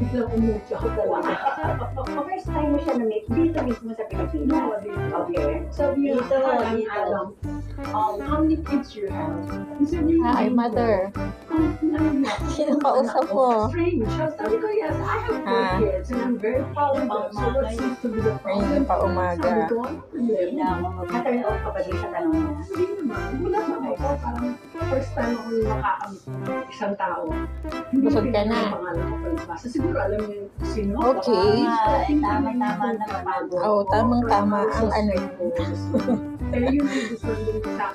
biglang umuwi ako talaga. First time mo siya na-meet dito mismo sa Pilipinas. Okay. So, you Dito, dito. Adam, how many kids you have? He said, you Hi, mother. Sino kausap mo? Strange. Sabi ko, yes, I have 4 kids and I'm very proud of them. So what seems to be the problem? Ayun pa umaga. Sabi ko, ano problema? Naka-turn off ka ba din sa tanong niya? Hindi naman. Wala naman ako. Parang first time ako yung makakamit ng isang tao. Hindi Busog ka pinag- na. yung pangalan ko palibasa. Siguro alam niyo yung sino. Okay. Tama-tama naman. Oo, tamang-tama ang ano. Pero yun yung gusto nyo sa